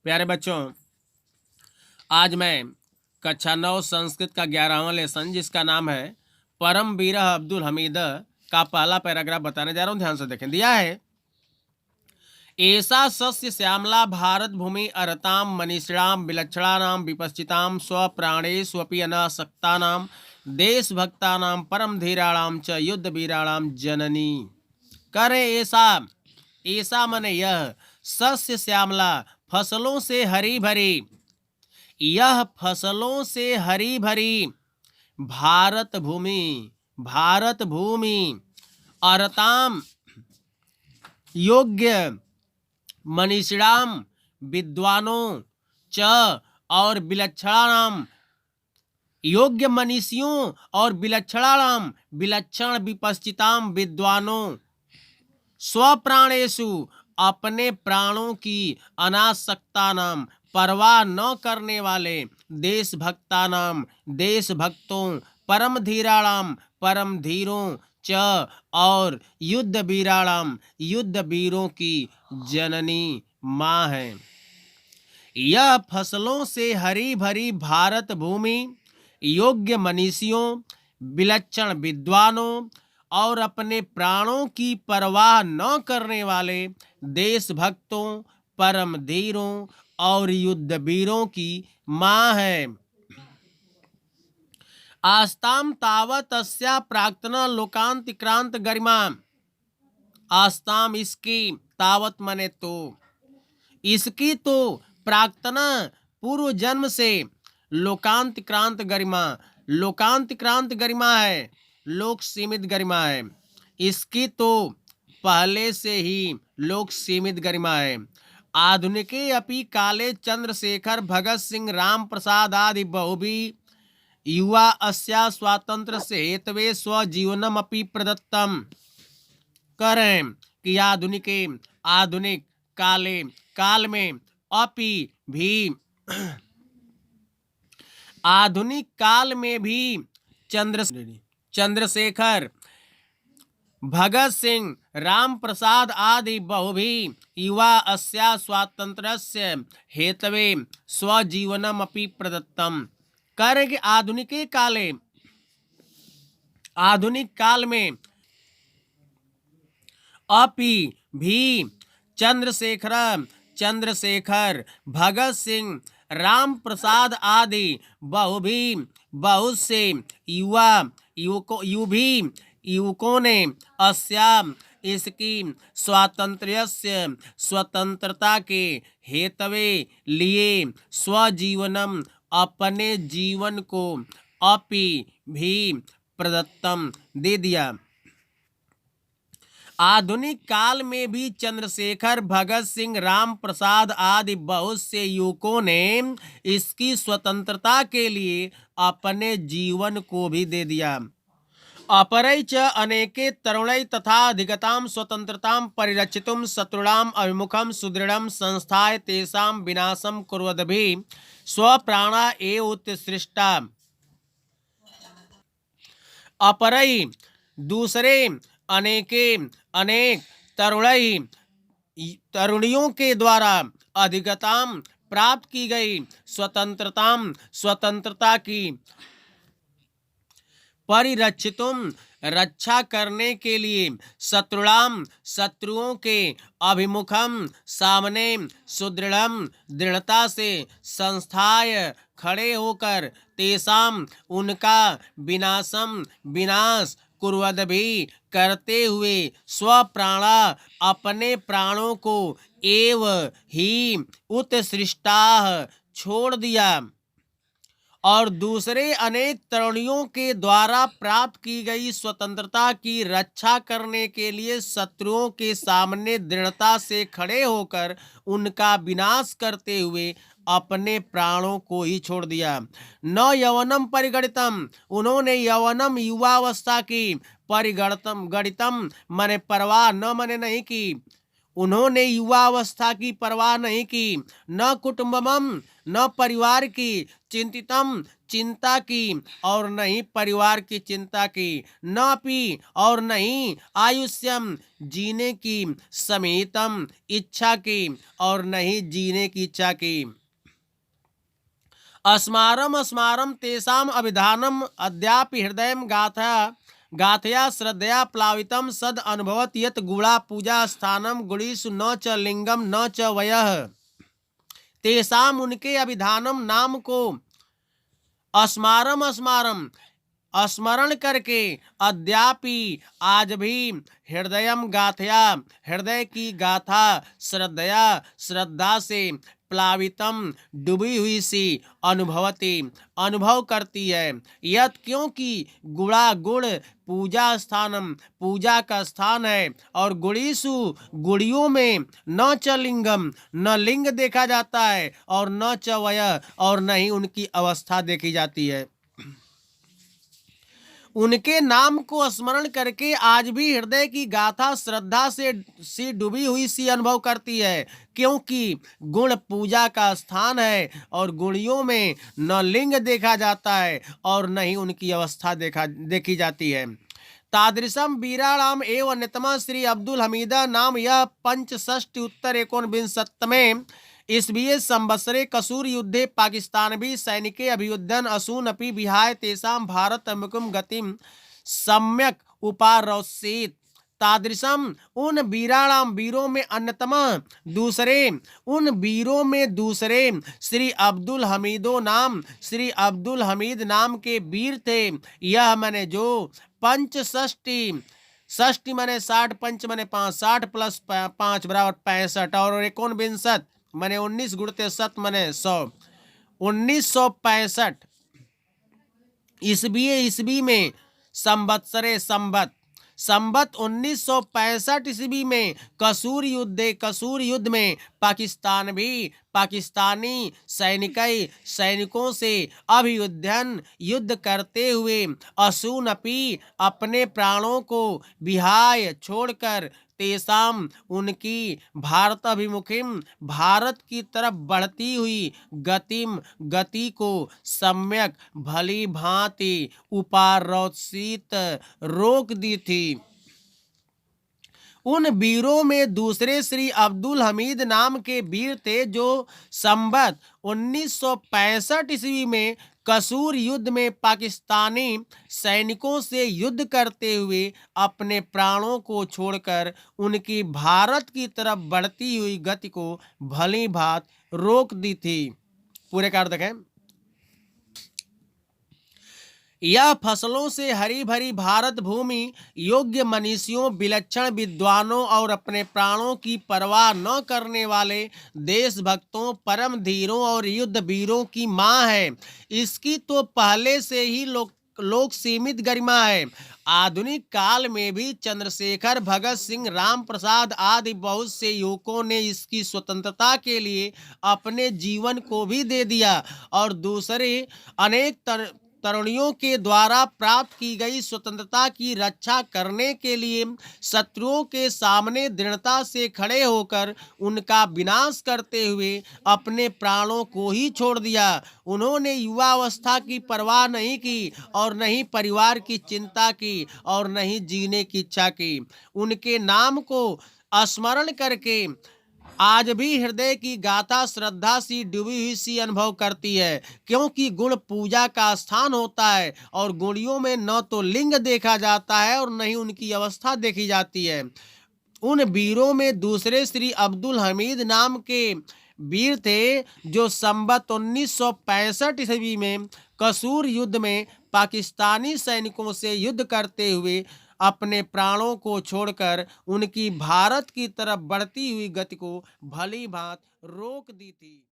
प्यारे बच्चों, आज मैं कक्षा 9 संस्कृत का 11वां लेसन जिसका नाम है परम वीर अब्दुल हमीद का पहला पैराग्राफ बताने जा रहा हूं। ध्यान से देखें। दिया है, ऐसा सस्य श्यामला भारत भूमि अरताम मनीषिणाम विलक्षणानाम विपश्चिताम स्वप्राणेष्वपि अनासक्तानाम देशभक्तानाम परम धीराणाम च युद्ध वीराणाम जननी। करे ऐसा, ऐसा मने यह, सस्य श्यामला फसलों से हरी भरी, यह फसलों से हरी भरी भारत भूमि, भारत भूमि अरताम योग्य मनीषिणाम विद्वानों च और विलक्षणानाम योग्य मनीषियों और विलक्षणानाम विलक्षण विपश्चिताम विद्वानों स्वप्राणेषु अपने प्राणों की अनासक्ता नाम परवाह न करने वाले देशभक्ता नाम देशभक्तों परम धीराणाम परम धीरों च और युद्ध वीराणाम युद्ध वीरों की जननी माँ है। यह फसलों से हरी भरी भारत भूमि योग्य मनीषियों विलक्षण विद्वानों और अपने प्राणों की परवाह न करने वाले देशभक्तों परम धीरों और युद्ध वीरों की माँ है। आस्ताम तावत अस्या प्राक्तना लोकांतिक्रांत गरिमा। आस्ताम इसकी, तावत मने तो, इसकी तो प्राक्तना पूर्व जन्म से लोकांतिक्रांत गरिमा, लोकांतिक्रांत गरिमा है, लोक सीमित गरिमा है। इसकी तो पहले से ही लोक सीमित गरिमा है। आधुनिके अपि काले चंद्रशेखर भगत सिंह राम प्रसाद आदि बहुभी युवा अस्या स्वातंत्र से हेतवे स्वजीवनम अपि प्रदत्तम। करें कि आधुनिके, आधुनिक काले, काल में, अपि भी, आधुनिक काल में भी चंद्रशेखर भगत सिंह राम प्रसाद आदि बहुभी युवा अस्या स्वातंत्र्यस्य हेतवे स्वजीवनम अपि प्रदत्तम। करें कि आधुनिके काले, आधुनिक काल में अपि भी चंद्रशेखर भगत सिंह राम प्रसाद आदि बहुत से युवकों ने अस्याम इसकी स्वातंत्र्यस्य स्वतंत्रता के हेतवे लिए स्वजीवनम अपने जीवन को अपि भी प्रदत्तम दे दिया। आधुनिक काल में भी चंद्रशेखर भगत सिंह राम प्रसाद आदि बहुत से युवकों ने इसकी स्वतंत्रता के लिए अपने जीवन को भी दे दिया। अपरै च अनेके तरुणै तथा अधिगतां स्वतंत्रतां परिरक्षितुं शत्रूणाम् अभिमुखं सुदृढ़ं संस्थाय तेषां विनाशं कुर्वद्भिः स्वप्राणा एव उत्सृष्टा। अपरै दूसरे अनेक तरुणियों के द्वारा अधिगतां प्राप्त की गई स्वतंत्रता की परिरक्षितुम रक्षा करने के लिए शत्रुओं के अभिमुखम सामने सुदृढ़म दृढ़ता से संस्थाय खड़े होकर तेसाम उनका विनाश कुर्वद भी करते हुए स्वप्राणा अपने प्राणों को एव ही उत्सृष्टा छोड़ दिया। और दूसरे अनेक तरुणियों के द्वारा प्राप्त की गई स्वतंत्रता की रक्षा करने के लिए शत्रुओं के सामने दृढ़ता से खड़े होकर उनका विनाश करते हुए अपने प्राणों को ही छोड़ दिया। न यवनम परिगणितम, उन्होंने यवनम युवावस्था की, परिगणितम गणितम मने परवाह न मने नहीं की, उन्होंने युवावस्था की परवाह नहीं की, न कुटुंबम न परिवार की चिंतितम चिंता की, और नहीं परिवार की चिंता की, न पी और नहीं आयुष्यम जीने की, समेतम इच्छा की और नहीं जीने की इच्छा की। अस्मारम अस्मारम तेषाम अभिधानम अद्यापि हृदय गाथा गाथया श्रद्धया प्लावितम सद अनुभवत यत गुणा पूजा स्थानम गुणीषु न च लिंगम न च वयः। तेषाम उनके अभिधानम नाम को अस्मारम अस्मारम स्मरण करके अद्यापि आज भी हृदयम गाथया हृदय की गाथा श्रद्धया श्रद्धा से प्लावितम डूबी हुई सी अनुभवती अनुभव करती है। यत क्योंकि गुणा गुण पूजा स्थानम पूजा का स्थान है, और गुणीषु गुड़ियों में न च लिंगम न लिंग देखा जाता है, और न च वय और न ही उनकी अवस्था देखी जाती है। उनके नाम को स्मरण करके आज भी हृदय की गाथा श्रद्धा से डूबी हुई सी अनुभव करती है, क्योंकि गुण पूजा का स्थान है और गुणियों में न लिंग देखा जाता है और न ही उनकी अवस्था देखी जाती है। तादृशम वीराणाम एवं अन्यतमा श्री अब्दुल हमीदा नाम यह पंचष्टि उत्तर 19 ईस्वीये संवत्सरे कसूर युद्धे पाकिस्तान भी सैनिके अभियुद्धन असून अपि विहाय तेषां भारत मुकुम गतिम सम्यक उपारोषित। तादृशम उन वीराणाम वीरों में अन्यतम दूसरे उन वीरों में दूसरे श्री अब्दुल हमीदो नाम श्री अब्दुल हमीद नाम के वीर थे। यह मैंने जो पंचष्टि षष्टि मैंने 60 पंच मैंने 5 60 प्लस 5 बराबर 65 और 19 मैंने 19 गुणते 7 मैंने 100 1965 ईस्वी में संवत्सरे संबत 1965 ईस्वी में कसूर युद्ध में पाकिस्तानी सैनिकों से अभियुद्धन युद्ध करते हुए असूनपी अपने प्राणों को विहाय छोड़कर तेसाम उनकी भारत अभिमुखिम भारत की तरफ बढ़ती हुई गति को सम्यक भली भांति उपारोषित रोक दी थी। उन वीरों में दूसरे श्री अब्दुल हमीद नाम के वीर थे, जो संवत 1965 ईस्वी में कसूर युद्ध में पाकिस्तानी सैनिकों से युद्ध करते हुए अपने प्राणों को छोड़कर उनकी भारत की तरफ बढ़ती हुई गति को भली भांति रोक दी थी। पूरे का अर्थ देखें। यह फसलों से हरी भरी भारत भूमि योग्य मनीषियों विलक्षण विद्वानों और अपने प्राणों की परवाह न करने वाले देशभक्तों परम धीरों और युद्ध वीरों की मां है। इसकी तो पहले से ही लोक सीमित गरिमा है। आधुनिक काल में भी चंद्रशेखर भगत सिंह राम प्रसाद आदि बहुत से युवकों ने इसकी स्वतंत्रता के लिए अपने जीवन को भी दे दिया, और दूसरे अनेक तरुणियों के द्वारा प्राप्त की गई स्वतंत्रता की रक्षा करने के लिए शत्रुओं के सामने दृढ़ता से खड़े होकर उनका विनाश करते हुए अपने प्राणों को ही छोड़ दिया। उन्होंने युवावस्था की परवाह नहीं की और न ही परिवार की चिंता की और न ही जीने की इच्छा की। उनके नाम को स्मरण करके आज भी हृदय की गाथा श्रद्धा सी डूबी हुई सी अनुभव करती है, क्योंकि गुण पूजा का स्थान होता है और गुणियों में न तो लिंग देखा जाता है और न ही उनकी अवस्था देखी जाती है। उन वीरों में दूसरे श्री अब्दुल हमीद नाम के वीर थे, जो संवत 1965 ईस्वी में कसूर युद्ध में पाकिस्तानी सैनिकों से युद्ध करते हुए अपने प्राणों को छोड़कर उनकी भारत की तरफ बढ़ती हुई गति को भली भांति रोक दी थी।